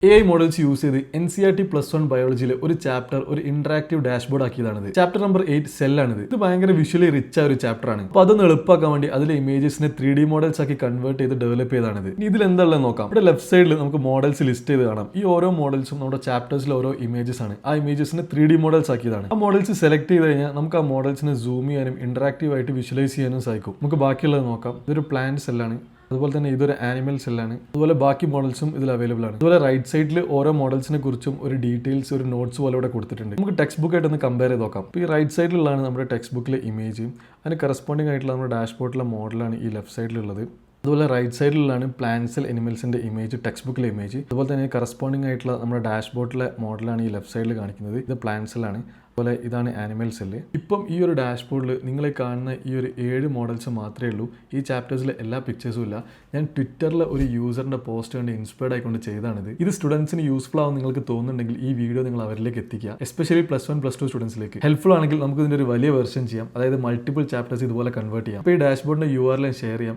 AI models use ചെയ്ത് NCERT+1 ബയോളജിയിലെ ഒരു chapter ഒരു ഇന്ററാക്റ്റീവ് ഡാഷ്ബോർഡ് ആക്കിയതാണിത്. ചാപ്റ്റർ നമ്പർ 8 സെല്ലാണിത്. ഇത് ഭയങ്കര വിഷ്വലി റിച്ച് ആയ ഒരു ചാപ്റ്റർ ആണ്. അപ്പോൾ അതൊന്ന് എളുപ്പമാക്കാൻ വേണ്ടി അതിലെ ഇമേജസിനെ 3D മോഡൽസ് ആക്കി കൺവേർട്ട് ചെയ്ത് ഡെവലപ്പ് ചെയ്താണിത്. ഇനി ഇതിൽ എന്താണെന്ന് നോക്കാം. ഇവിടെ ലെഫ്റ്റ് സൈഡിൽ നമുക്ക് മോഡൽസ് ലിസ്റ്റ് ചെയ്ത് കാണാം. ഈ ഓരോ മോഡൽസും നമ്മുടെ ചാപ്റ്റേഴ്സിലെ ഓരോ ഇമേജസ് ആണ്. ആ ഇമേജസിനെ 3D മോഡൽസ് ആക്കിയതാണ്. ആ മോഡൽസ് സെലക്ട് ചെയ്ത് കഴിഞ്ഞാൽ നമുക്ക് ആ മോഡൽസിനെ സൂം ചെയ്യാനും ഇന്ററാക്റ്റീവ് ആയിട്ട് വിഷ്വലൈസ് ചെയ്യാനും സാധിക്കും. നമുക്ക് ബാക്കിയുള്ളത് നോക്കാം. ഇതൊരു പ്ലാന്റ് സെല്ലാണ്. അതുപോലെ തന്നെ ഇതൊരു ആനിമൽ സെല്ലാണ്. അതുപോലെ ബാക്കി മോഡൽസും ഇതിൽ അവൈലബിൾ ആണ്. അതുപോലെ റൈറ്റ് സൈഡിൽ ഓരോ മോഡൽസിനെ കുറിച്ചും ഒരു ഡീറ്റെയിൽസ് ഒരു നോട്ട്സ് പോലെ ഇവിടെ കൊടുത്തിട്ടുണ്ട്. നമുക്ക് ടെക്സ്റ്റ് ബുക്ക് ആയിട്ടൊന്ന് കമ്പയർ ചെയ്ത് നോക്കാം. ഇപ്പോൾ ഈ റൈറ്റ് സൈഡിലുള്ളതാണ് നമ്മുടെ ടെക്സ്റ്റ് ബുക്കിലെ ഇമേജ്. അതിന് കറസ്പോണ്ടിങ് ആയിട്ടുള്ള നമ്മുടെ ഡാഷ്ബോർഡിലെ മോഡലാണ് ഈ ലെഫ്റ്റ് സൈഡിലുള്ളത്. അതുപോലെ റൈറ്റ് സൈഡിലാണ് പ്ലാന്റ്സ് അനിമൽസിൻ്റെ ഇമേജ്, ടെക്സ്റ്റ് ബുക്കിലെ ഇമേജ്. അതുപോലെ തന്നെ കറസ്പോണ്ടിങ് ആയിട്ടുള്ള നമ്മുടെ ഡാഷ്ബോർഡിലെ മോഡലാണ് ഈ ലെഫ്റ്റ് സൈഡിൽ കാണിക്കുന്നത്. ഇത് പ്ലാന്റ്സിലാണ്. അതുപോലെ ഇതാണ് ആനിമൽ സെല്ല്. ഇപ്പം ഈ ഒരു ഡാഷ്ബോർഡിൽ നിങ്ങളെ കാണുന്ന ഈ ഒരു 7 മോഡൽസ് മാത്രമേ ഉള്ളൂ. ഈ ചാപ്റ്റേഴ്സിലെ എല്ലാ പിക്ചേഴ്സും ഇല്ല. ഞാൻ ട്വിറ്ററിലെ ഒരു യൂസറിൻ്റെ പോസ്റ്റ് കണ്ട് ഇൻസ്പയർഡ് ആയിക്കൊണ്ട് ചെയ്താണിത്. ഇത് സ്റ്റുഡൻസിന് യൂസ്ഫുൾ ആവും നിങ്ങൾക്ക് തോന്നുന്നുണ്ടെങ്കിൽ ഈ വീഡിയോ നിങ്ങൾ അവരിലേക്ക് എത്തിക്കുക. എസ്പെഷ്യലി +1 +2 സ്റ്റുഡൻസിലേക്ക് ഹെൽപ്ഫുൾ ആണെങ്കിൽ നമുക്ക് ഇതിൻ്റെ ഒരു വലിയ വെർഷൻ ചെയ്യാം. അതായത് മൾട്ടിപ്പിൾ ചാപ്റ്റേഴ്സ് ഇതുപോലെ കൺവേർട്ട് ചെയ്യാം. അപ്പോൾ ഈ ഡാഷ്ബോർഡിൻ്റെ URL ഷെയർ ചെയ്യാം.